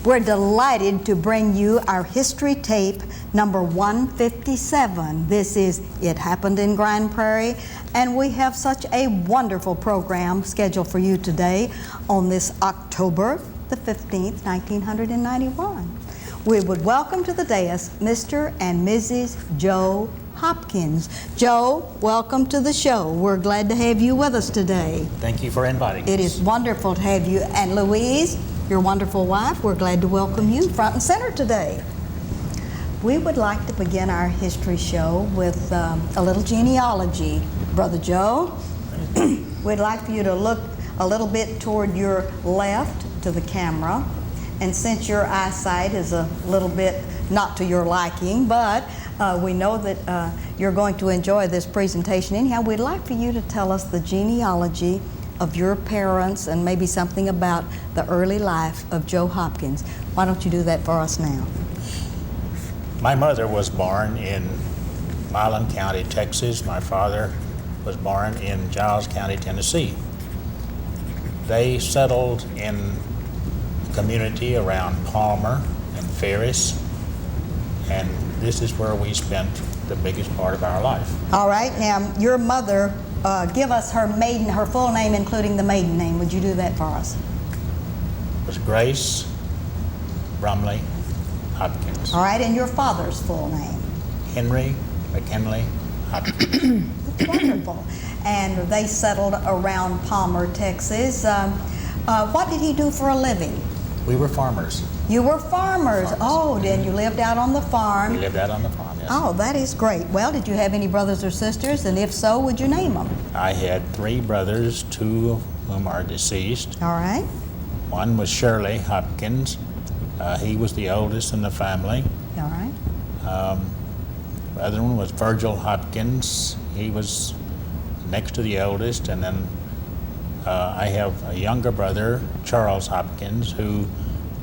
We're delighted to bring you our history tape number 157. This is It Happened in Grand Prairie, and we have such a wonderful program scheduled for you today on this October the 15th, 1991. We would welcome to the dais Mr. and Mrs. Joe Hopkins. Joe, welcome to the show. We're glad to have you with us today. Thank you for inviting us. It is wonderful to have you. And Louise, your wonderful wife, we're glad to welcome you front and center today. We would like to begin our history show with a little genealogy. Brother Joe, we'd like for you to look a little bit toward your left to the camera. And since your eyesight is a little bit not to your liking, but we know that you're going to enjoy this presentation anyhow, we'd like for you to tell us the genealogy of your parents and maybe something about the early life of Joe Hopkins. Why don't you do that for us now? My mother was born in Milan County, Texas. My father was born in Giles County, Tennessee. They settled in a community around Palmer and Ferris, and this is where we spent the biggest part of our life. All right, now your mother, give us her full name, including the maiden name. Would you do that for us? It was Grace Brumley Hopkins. All right, and your father's full name? Henry McKinley Hopkins. That's wonderful. And they settled around Palmer, Texas. What did he do for a living? We were farmers. You were farmers. Oh, then you lived out on the farm. We lived out on the farm, yes. Oh, that is great. Well, did you have any brothers or sisters? And if so, would you name them? I had 3 brothers, 2 of whom are deceased. All right. One was Shirley Hopkins. He was the oldest in the family. All right. The other one was Virgil Hopkins. He was next to the oldest. And then I have a younger brother, Charles Hopkins, who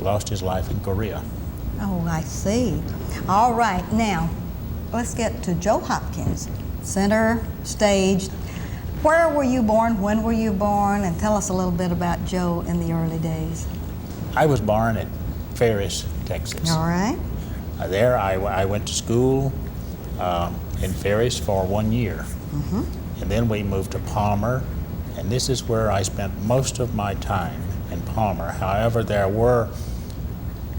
lost his life in Korea. Oh, I see. All right. Now, let's get to Joe Hopkins, center stage. Where were you born? When were you born? And tell us a little bit about Joe in the early days. I was born at Ferris, Texas. All right. There I went to school in Ferris for 1 year. Mm-hmm. And then we moved to Palmer, and this is where I spent most of my time, in Palmer. However, there were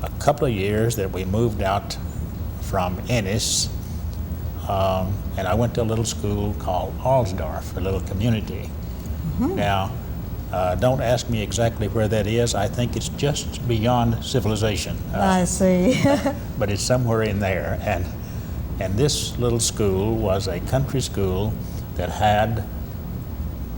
a couple of years that we moved out from Ennis, and I went to a little school called Alsdorf, a little community. Mm-hmm. Now, don't ask me exactly where that is. I think it's just beyond civilization. I see. But it's somewhere in there. And this little school was a country school that had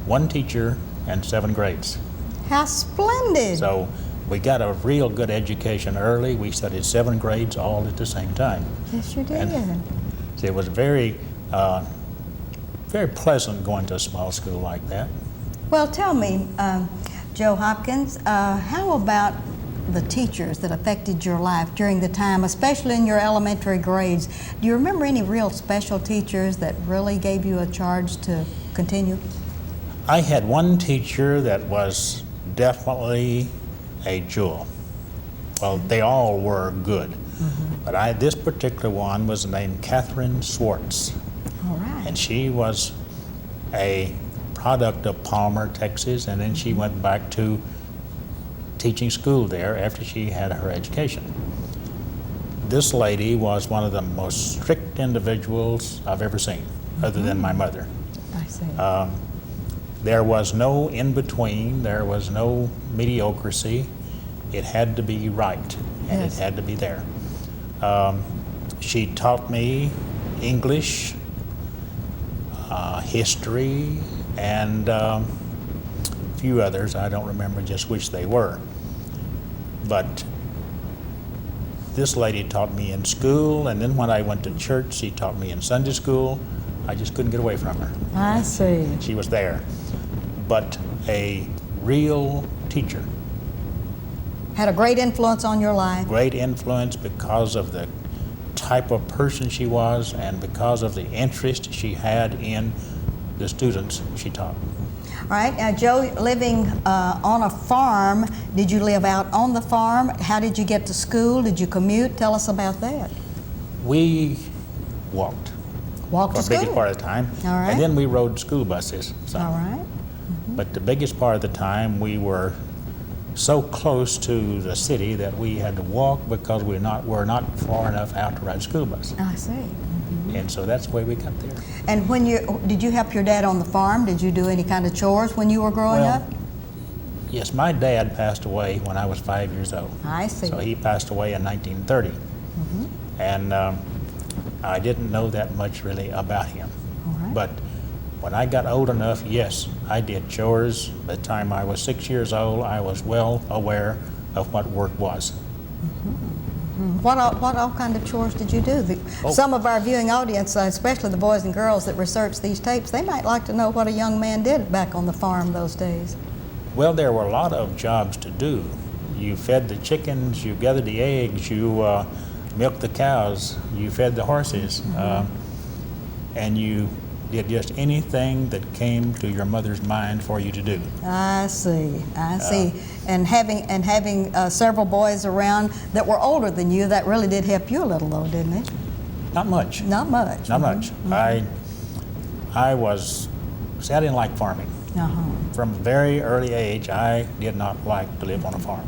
1 teacher and 7 grades. How splendid. So we got a real good education early. We studied 7 grades all at the same time. Yes, you did. And it was very, very pleasant going to a small school like that. Well, tell me, Joe Hopkins, how about the teachers that affected your life during the time, especially in your elementary grades? Do you remember any real special teachers that really gave you a charge to continue? I had one teacher that was definitely a jewel. Well, they all were good, but this particular one was named Catherine Swartz. All right. And she was a product of Palmer, Texas, and then she went back to teaching school there after she had her education. This lady was one of the most strict individuals I've ever seen, other than my mother. I see. There was no in-between, there was no mediocrity. It had to be right, and Yes. it had to be there. She taught me English, history, and a few others. I don't remember just which they were. But this lady taught me in school, and then when I went to church, she taught me in Sunday school. I just couldn't get away from her. I see. She was there. But a real teacher. Had a great influence on your life. Great influence because of the type of person she was and because of the interest she had in the students she taught. All right, now Joe, living on a farm, did you live out on the farm? How did you get to school? Did you commute? Tell us about that. We walked Walk for to a biggest school. part of the time. All right. And then we rode school buses. some. All right. But the biggest part of the time, we were so close to the city that we had to walk because were not far enough out to ride school bus. I see. And so that's the way we got there. And did you help your dad on the farm? Did you do any kind of chores when you were growing Well, up? Yes, my dad passed away when I was 5 years old. I see. So he passed away in 1930. And I didn't know that much really about him. All right. But when I got old enough, yes, I did chores. By the time I was 6 years old, I was well aware of what work was. What all kind of chores did you do? Some of our viewing audience, especially the boys and girls that research these tapes, they might like to know what a young man did back on the farm those days. Well, there were a lot of jobs to do. You fed the chickens, you gathered the eggs, you milked the cows, you fed the horses, and you did just anything that came to your mother's mind for you to do. I see. And having several boys around that were older than you, that really did help you a little, though, didn't it? Not much. Not much. Not much. I didn't like farming. From a very early age, I did not like to live on a farm.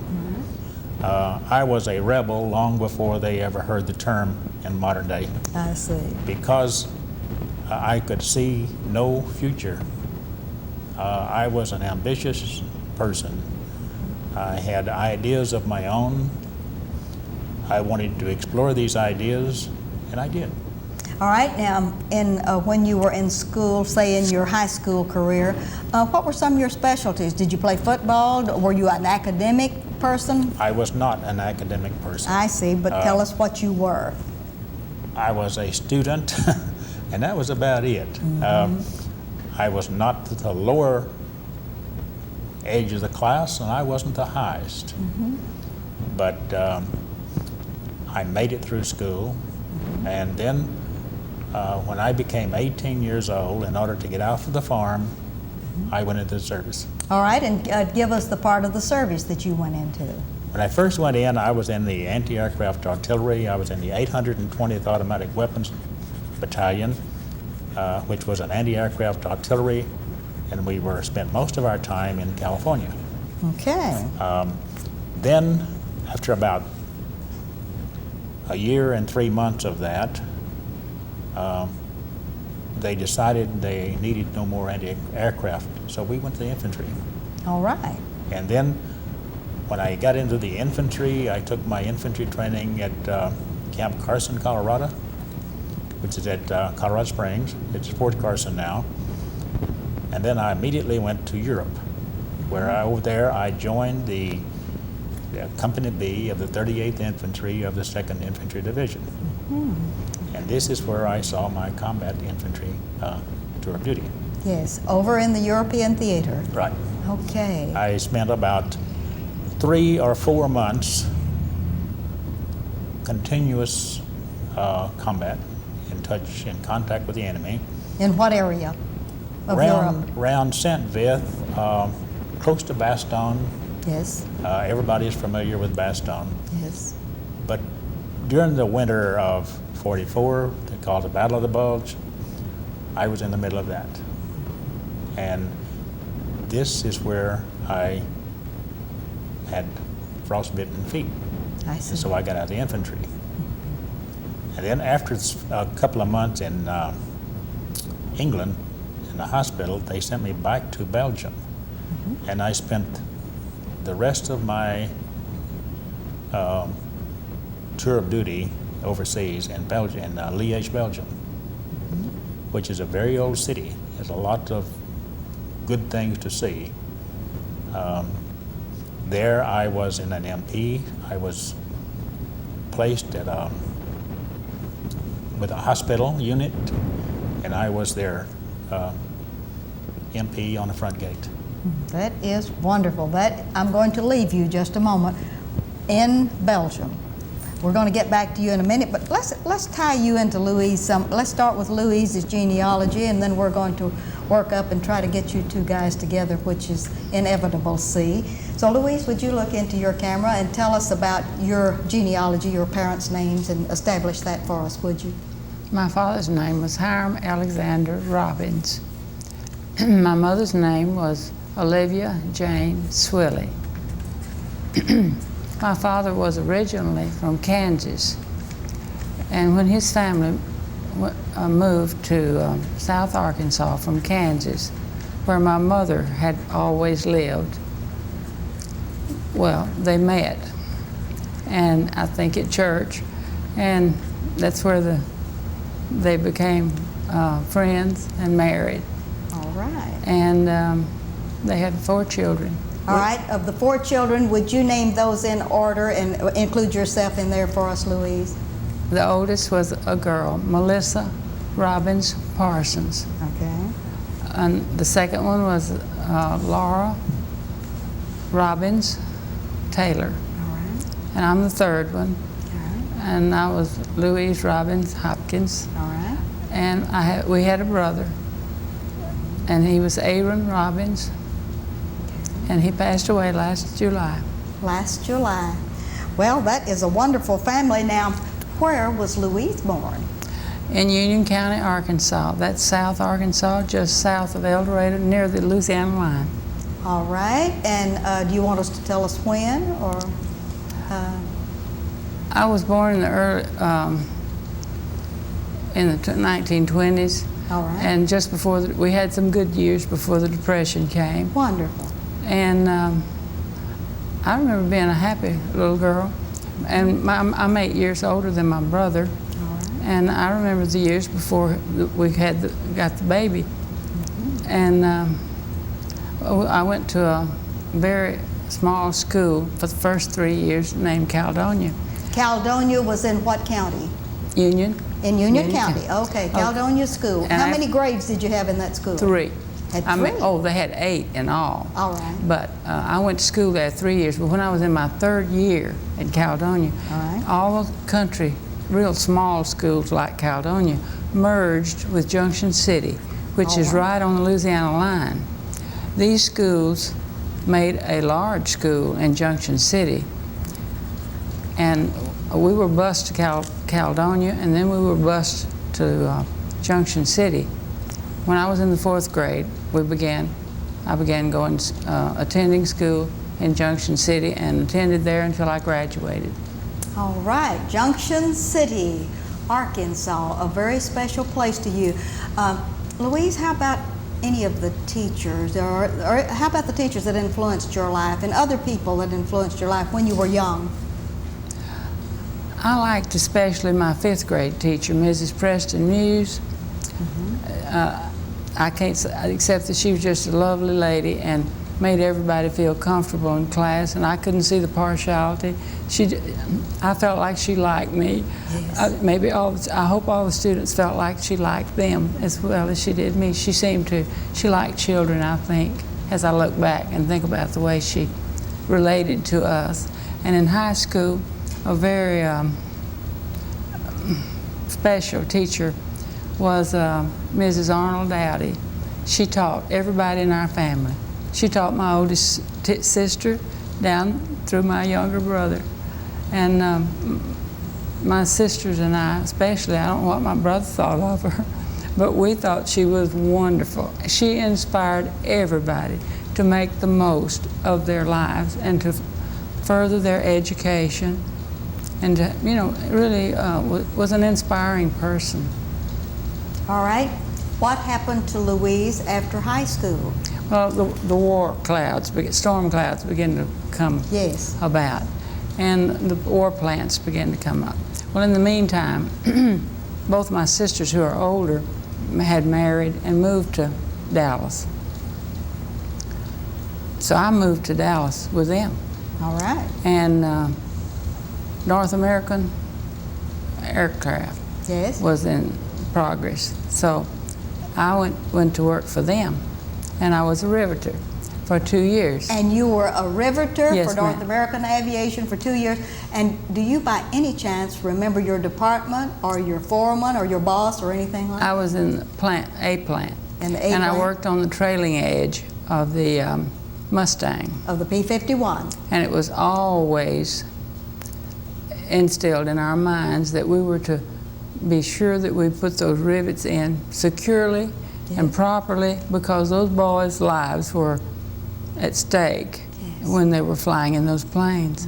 I was a rebel long before they ever heard the term in modern day. I see. Because I could see no future. I was an ambitious person. I had ideas of my own. I wanted to explore these ideas, and I did. All right, now, when you were in school, say in your high school career, what were some of your specialties? Did you play football? Were you an academic person? I was not an academic person. I see, but tell us what you were. I was a student, and that was about it. I was not the lower age of the class, and I wasn't the highest. But I made it through school, and then when I became 18 years old, in order to get off of the farm, I went into the service. All right, and give us the part of the service that you went into. When I first went in, I was in the anti-aircraft artillery. I was in the 820th Automatic Weapons Battalion, which was an anti-aircraft artillery, and we spent most of our time in California. Okay. Then, after about a year and 3 months of that, they decided they needed no more anti-aircraft, so we went to the infantry. All right. And then, when I got into the infantry, I took my infantry training at Camp Carson, Colorado, which is at Colorado Springs. It's Fort Carson now. And then I immediately went to Europe, where over there I joined the Company B of the 38th Infantry of the 2nd Infantry Division. And this is where I saw my combat infantry tour of duty. Yes, over in the European theater. Right. Okay. I spent about 3 or 4 months continuous combat, in contact with the enemy. In what area of Europe? Around Saint-Vith, close to Bastogne. Yes. Everybody is familiar with Bastogne. Yes. But during the winter of '44, they called the Battle of the Bulge, I was in the middle of that. And this is where I had frostbitten feet. I see. And so I got out of the infantry. And then after a couple of months in England, in the hospital, they sent me back to Belgium. And I spent the rest of my tour of duty overseas in Belgium, in Liège, Belgium, which is a very old city. There's a lot of good things to see. There I was in an MP. I was placed at with a hospital unit, and I was their MP on the front gate. That is wonderful. I'm going to leave you just a moment in Belgium. We're going to get back to you in a minute, but let's tie you into Louise. Let's start with Louise's genealogy, and then we're going to work up and try to get you two guys together, which is inevitable, see. So Louise, would you look into your camera and tell us about your genealogy, your parents' names, and establish that for us, would you? My father's name was Hiram Alexander Robbins. My mother's name was Olivia Jane Swilly. My father was originally from Kansas, and when his family moved to South Arkansas from Kansas, where my mother had always lived, well, they met, and I think at church, and that's where they became friends and married. All right. And they had 4 children. All right, of the 4 children, would you name those in order and include yourself in there for us, Louise? The oldest was a girl, Melissa Robbins Parsons. Okay. And the second one was Laura Robbins Taylor. All right. And I'm the third one. All right. And I was Louise Robbins Hopkins. All right. And we had a brother, and he was Aaron Robbins, and he passed away last July. Last July. Well, that is a wonderful family. Now, where was Louise born? In Union County, Arkansas. That's South Arkansas, just south of El Dorado, near the Louisiana line. All right. And do you want us to tell us when, or? I was born in the early, in the 1920s. All right. And just before, we had some good years before the Depression came. Wonderful. And I remember being a happy little girl. And I'm 8 years older than my brother. All right. And I remember the years before we got the baby. Mm-hmm. And I went to a very small school for the first 3 years named Caledonia. Caledonia was in what county? Union. In Union County. Okay, Caledonia School. And How many grades did you have in that school? 3. Had I mean, 3? oh, they had 8 in all. All right. But I went to school there 3 years. But when I was in my 3rd year at Caledonia, All right. all the country, real small schools like Caledonia, merged with Junction City, which Oh, is wow. right on the Louisiana line. These schools made a large school in Junction City, and we were bused to Caledonia, and then we were bused to Junction City. When I was in the 4th grade, I began going, attending school in Junction City, and attended there until I graduated. All right, Junction City, Arkansas, a very special place to you. Louise, how about any of the teachers, or how about the teachers that influenced your life and other people that influenced your life when you were young? I liked especially my 5th grade teacher, Mrs. Preston Muse. I can't say, except that she was just a lovely lady and made everybody feel comfortable in class, and I couldn't see the partiality. I felt like she liked me. Yes. I hope all the students felt like she liked them as well as she did me. She seemed to. She liked children, I think, as I look back and think about the way she related to us. And in high school, a very special teacher was Mrs. Arnold Dowdy. She taught everybody in our family. She taught my oldest sister down through my younger brother. And my sisters and I, especially, I don't know what my brother thought of her, but we thought she was wonderful. She inspired everybody to make the most of their lives and to further their education, and to, really was an inspiring person. All right. What happened to Louise after high school? Well, the storm clouds began to come Yes. about, and the war plants began to come up. Well, in the meantime, both my sisters, who are older, had married and moved to Dallas. So I moved to Dallas with them. All right. And North American aircraft Yes. was in progress. So I went to work for them, and I was a riveter for 2 years. And you were a riveter Yes, for North ma'am. American Aviation for 2 years. And do you by any chance remember your department or your foreman or your boss or anything like that? I was in the plant, And the And I A-Plan? worked on the trailing edge of the Mustang. Of the P-51. And it was always instilled in our minds that we were to be sure that we put those rivets in securely and properly, because those boys' lives were at stake when they were flying in those planes.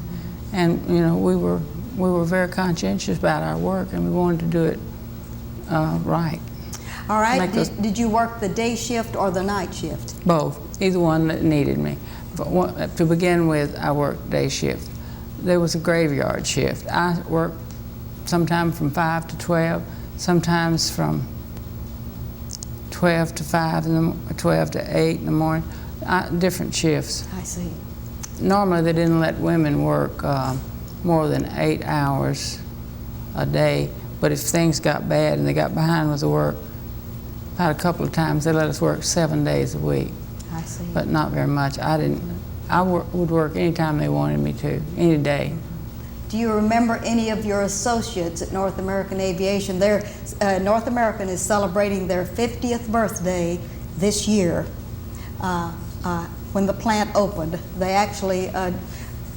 And you know, we were very conscientious about our work, and we wanted to do it right. All right. Like Did you work the day shift or the night shift? Both, either one that needed me. But to begin with, I worked day shift. There was a graveyard shift. I worked sometimes from 5 to 12, sometimes from 12 to 5 and 12 to 8 in the morning. Different shifts. I see. Normally, they didn't let women work more than 8 hours a day. But if things got bad and they got behind with the work, about a couple of times they let us work 7 days a week. I see. But not very much. I would work anytime they wanted me to, any day. Do you remember any of your associates at North American Aviation? North American is celebrating their 50th birthday this year. When the plant opened, they actually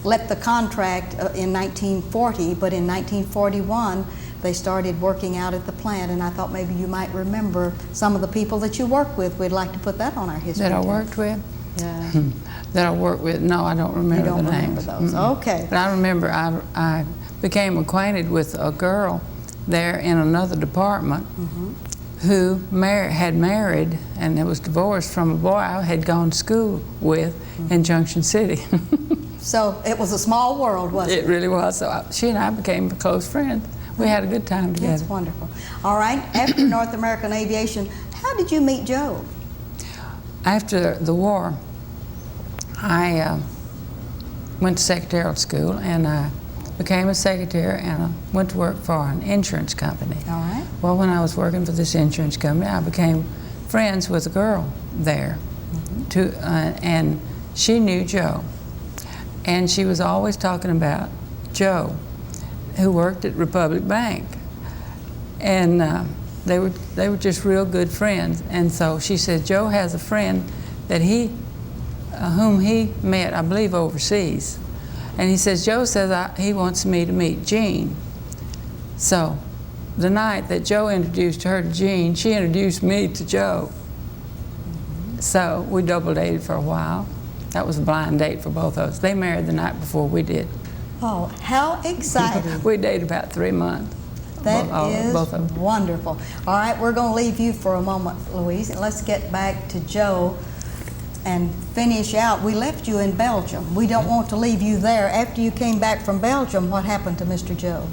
let the contract in 1940, but in 1941 they started working out at the plant, and I thought maybe you might remember some of the people that you worked with. We'd like to put that on our history. That I worked with? Yeah. That I worked with? No, I don't remember You don't the remember names. those? Okay. But I remember I became acquainted with a girl there in another department who had married and was divorced from a boy I had gone to school with in Junction City. So it was a small world, wasn't it? It really was. So she and I became close friends. We had a good time together. That's wonderful. All right, after North American Aviation, how did you meet Joe? After the war, I went to secretarial school, and I became a secretary, and I went to work for an insurance company. All right. Well, when I was working for this insurance company, I became friends with a girl there, and she knew Joe. And she was always talking about Joe, who worked at Republic Bank. And they were just real good friends. And so she said, Joe has a friend that whom he met, I believe, overseas. And he says, Joe says he wants me to meet Jean. So the night that Joe introduced her to Jean, she introduced me to Joe. So we double dated for a while. That was a blind date for both of us. They married the night before we did. Oh, how exciting. We dated about 3 months. That both of is them. wonderful. All right, we're going to leave you for a moment, Louise, and let's get back to Joe and finish out. We left you in Belgium. We don't want to leave you there. After you came back from Belgium, what happened to Mr. Joe?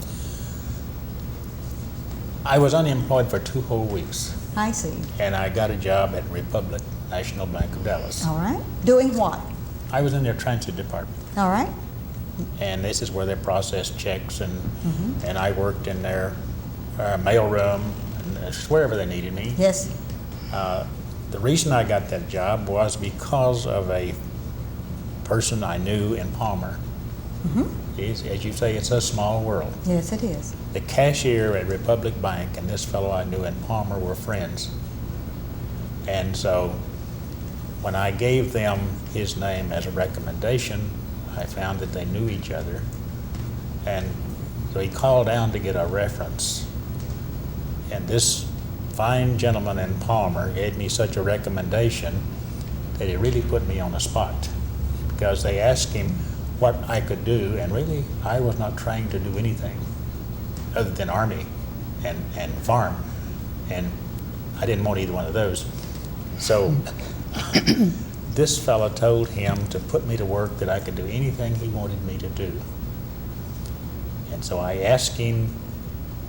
I was unemployed for 2 whole weeks, I see. and I got a job at Republic National Bank of Dallas. All right. Doing what? I was in their transit department, All right. and this is where they processed checks, and I worked in their mail room, and just wherever they needed me. Yes. The reason I got that job was because of a person I knew in Palmer. As you say, it's a small world. Yes, it is. The cashier at Republic Bank and this fellow I knew in Palmer were friends. And so when I gave them his name as a recommendation, I found that they knew each other. And so he called down to get a reference. And this fine gentleman in Palmer gave me such a recommendation that it really put me on the spot, because they asked him what I could do, and really I was not trained to do anything other than Army and farm, and I didn't want either one of those. So this fella told him to put me to work, that I could do anything he wanted me to do. And so I asked him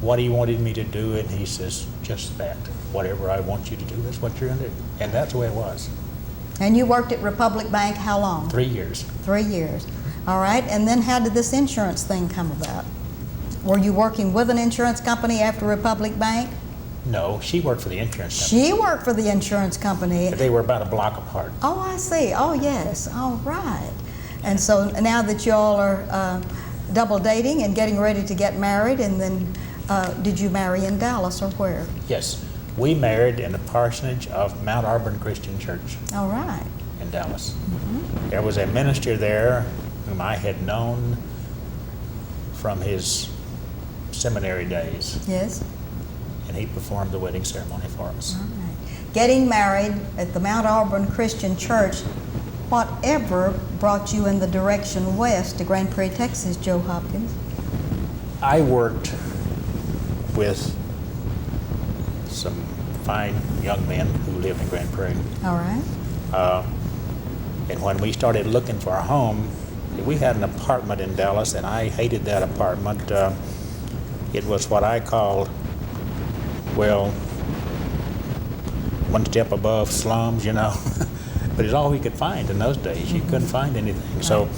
what he wanted me to do, and he says, just that. Whatever I want you to do, that's what you're going to do. And that's the way it was. And you worked at Republic Bank how long? 3 years. 3 years. All right. And then how did this insurance thing come about? Were you working with an insurance company after Republic Bank? No, she worked for the insurance company. She worked for the insurance company. They were about a block apart. Oh, I see. Oh, yes. All right. And so now that y'all are double dating and getting ready to get married, and then did you marry in Dallas or where? Yes. We married in the parsonage of Mount Auburn Christian Church All right. in Dallas. There was a minister there whom I had known from his seminary days, Yes. and he performed the wedding ceremony for us. All right. Getting married at the Mount Auburn Christian Church, whatever brought you in the direction west to Grand Prairie, Texas, Joe Hopkins? I worked with some fine young men who lived in Grand Prairie. All right. And when we started looking for a home, we had an apartment in Dallas, and I hated that apartment. It was what I called, well, one step above slums, you know. But it's all we could find in those days. You couldn't find anything. So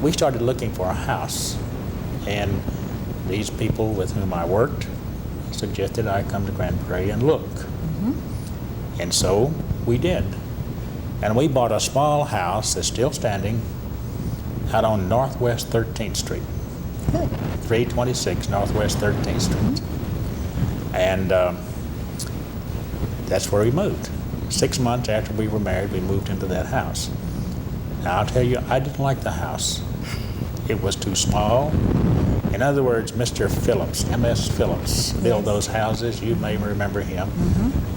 we started looking for a house. And these people with whom I worked suggested I come to Grand Prairie and look. And so we did. And we bought a small house that's still standing out on Northwest 13th Street. Good. 326 Northwest 13th Street. And that's where we moved. 6 months after we were married, we moved into that house. Now, I'll tell you, I didn't like the house. It was too small. In other words, Mr. Phillips, M.S. Phillips, built those houses. You may remember him.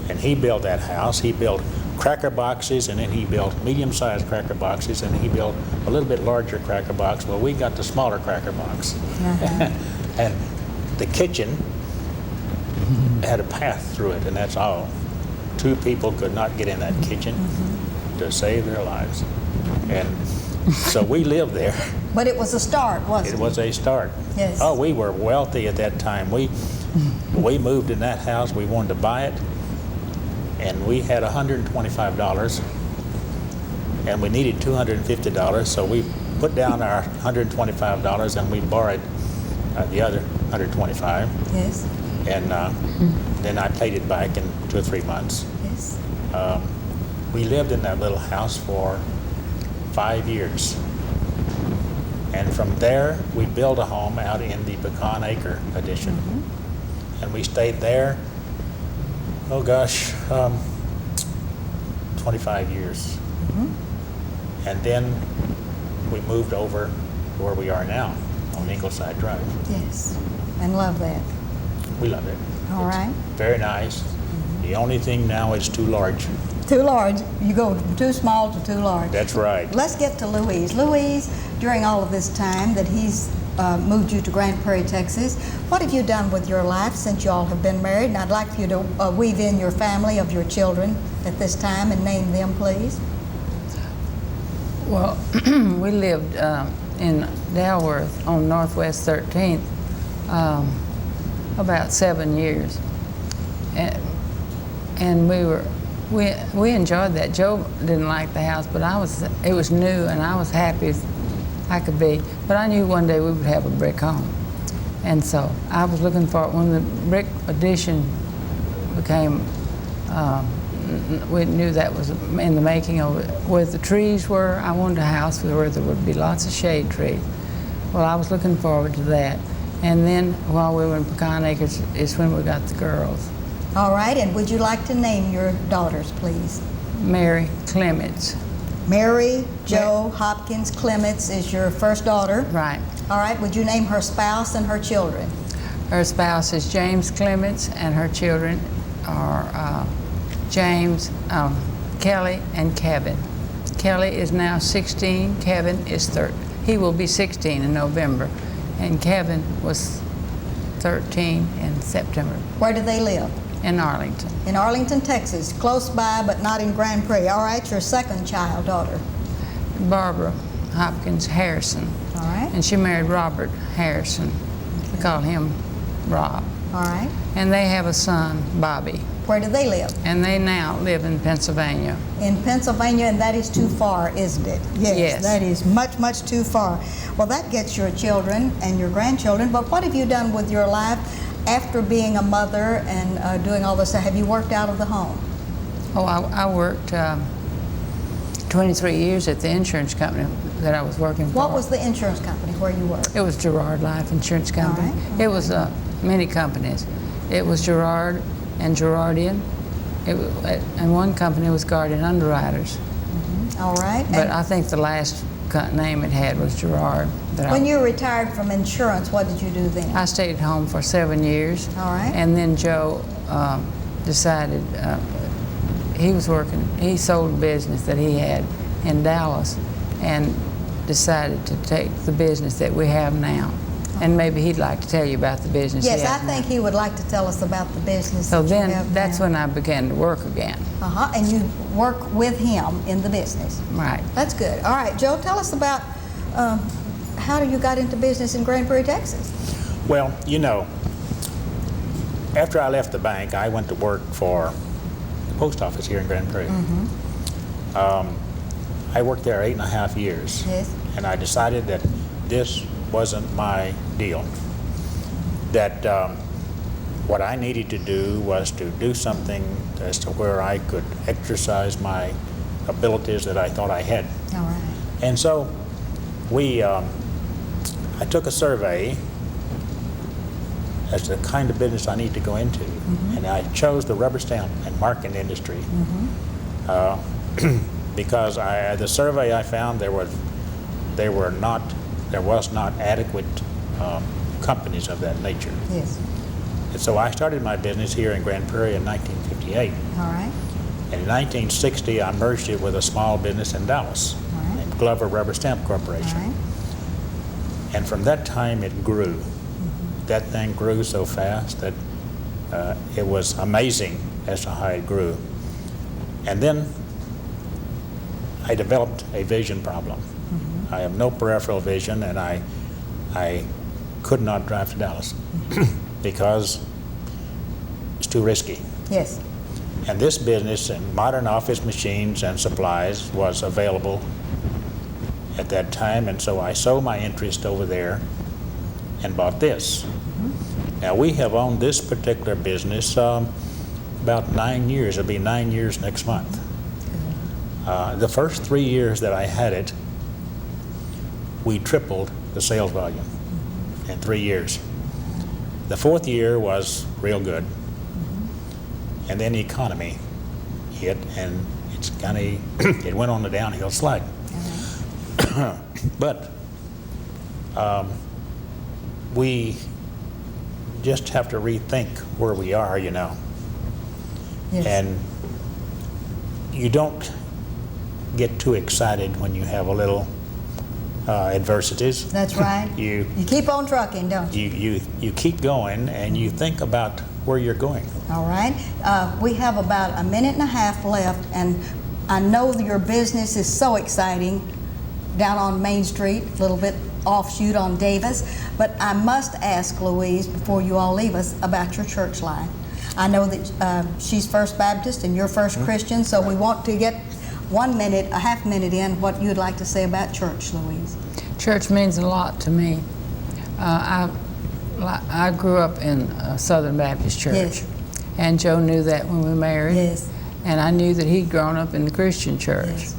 And he built that house. He built cracker boxes, and then he built medium-sized cracker boxes, and he built a little bit larger cracker box. Well, we got the smaller cracker box. And the kitchen had a path through it, and that's all. 2 people could not get in that kitchen to save their lives. And so we lived there. But it was a start, wasn't it? It was a start. Yes. Oh, we were wealthy at that time. We moved in that house. We wanted to buy it, and we had $125, and we needed $250. So we put down our $125, and we borrowed the other $125. Yes. And then I paid it back in 2 or 3 months. Yes. We lived in that little house for 5 years. And from there, we built a home out in the Pecan Acre addition. And we stayed there, 25 years. And then we moved over to where we are now, on Ingleside Drive. Yes. And love that. We love it. All It's right. very nice. The only thing now is too large. Too large. You go from too small to too large. That's right. Let's get to Louise. Louise, during all of this time that he's moved you to Grand Prairie, Texas, what have you done with your life since you all have been married? And I'd like for you to weave in your family of your children at this time and name them, please. Well, we lived in Dalworth on Northwest 13th about 7 years, and we enjoyed that. Joe didn't like the house, but it was new, and I was happy as I could be. But I knew one day we would have a brick home, and so I was looking for it. When the brick addition became, we knew that was in the making of it. Where the trees were, I wanted a house where there would be lots of shade trees. Well, I was looking forward to that. And then while we were in Pecan Acres is when we got the girls. All right, and would you like to name your daughters, please? Mary Clements. Mary Jo Hopkins Clements is your first daughter. Right. All right, would you name her spouse and her children? Her spouse is James Clements, and her children are James, Kelly, and Kevin. Kelly is now 16, Kevin is 13. He will be 16 in November, and Kevin was 13 in September. Where do they live? In Arlington. In Arlington, Texas, close by but not in Grand Prairie. All right, your second child, daughter. Barbara Hopkins Harrison. All right. And she married Robert Harrison. We call him Rob. All right. And they have a son, Bobby. Where do they live? And they now live in Pennsylvania. In Pennsylvania, and that is too far, isn't it? Yes. That is much, much too far. Well, that gets your children and your grandchildren, but what have you done with your life after being a mother and doing all this? Have you worked out of the home? Oh, I worked 23 years at the insurance company that I was working for. What was the insurance company where you worked? It was Gerard Life Insurance Company. All right. It was many companies. It was Gerard and Gerardian, And one company was Guardian Underwriters. All right. But And I think the last name it had was Gerard. when you retired from insurance, what did you do then? I stayed at home for 7 years. All right. And then Joe decided he sold a business that he had in Dallas and decided to take the business that we have now. And maybe he'd like to tell you about the business Yes, he I has now. think he would like to tell us about the business So that you have then that's now. when I began to work again. And you work with him in the business. Right. That's good. All right, Joe, tell us about how you got into business in Grand Prairie, Texas. Well, you know, after I left the bank, I went to work for the post office here in Grand Prairie. I worked there 8.5 years. Yes. And I decided that this wasn't my deal. That what I needed to do was to do something as to where I could exercise my abilities that I thought I had. All right. And so I took a survey as to the kind of business I need to go into, and I chose the rubber stamp and marking industry because the survey I found there was not adequate companies of that nature. Yes. And so I started my business here in Grand Prairie in 1958. All right. And in 1960, I merged it with a small business in Dallas All right. named Glover Rubber Stamp All Corporation. right. And from that time, it grew. That thing grew so fast that it was amazing as to how it grew. And then I developed a vision problem. I have no peripheral vision, and I could not drive to Dallas because it's too risky. Yes. And this business and modern office machines and supplies was available at that time, and so I sold my interest over there and bought this. Now, we have owned this particular business about 9 years. It'll be 9 years next month. The first 3 years that I had it, we tripled the sales volume in 3 years. The fourth year was real good. And then the economy hit, and it went on the downhill slide. But we just have to rethink where we are, you know. Yes. And you don't get too excited when you have a little adversities. That's right. You keep on trucking, don't you? you keep going, and you think about where you're going. All right. We have about 1.5 minutes left, and I know that your business is so exciting down on Main Street, a little bit offshoot on Davis. But I must ask Louise, before you all leave us, about your church life. I know that she's First Baptist and you're First Christian, so we want to get 1 minute, a half minute in, what you'd like to say about church, Louise. Church means a lot to me. I grew up in a Southern Baptist church. Yes. And Joe knew that when we married. Yes. And I knew that he'd grown up in the Christian church. Yes.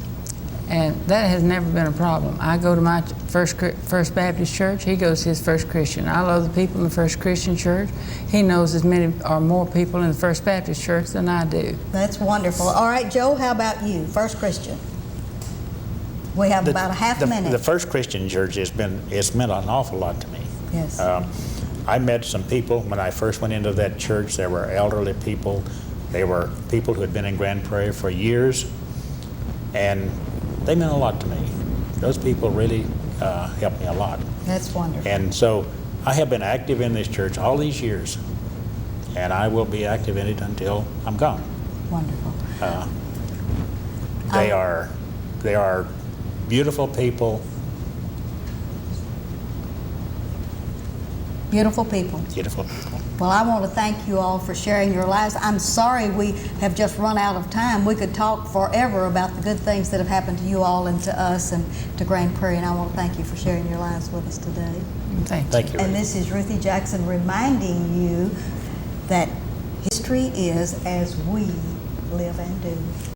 And that has never been a problem. I go to my First Baptist church. He goes to his First Christian. I love the people in the First Christian church. He knows as many or more people in the First Baptist church than I do. That's wonderful. All right, Joe, how about you, First Christian? We have about a half minute. The First Christian church it's meant an awful lot to me. Yes. I met some people when I first went into that church. There were elderly people. They were people who had been in Grand Prairie for years, and they meant a lot to me. Those people really helped me a lot. That's wonderful. And so I have been active in this church all these years, and I will be active in it until I'm gone. Wonderful. They are beautiful people. Beautiful people. Beautiful people. Well, I want to thank you all for sharing your lives. I'm sorry we have just run out of time. We could talk forever about the good things that have happened to you all and to us and to Grand Prairie, and I want to thank you for sharing your lives with us today. Thank you. And this is Ruthie Jackson reminding you that history is as we live and do.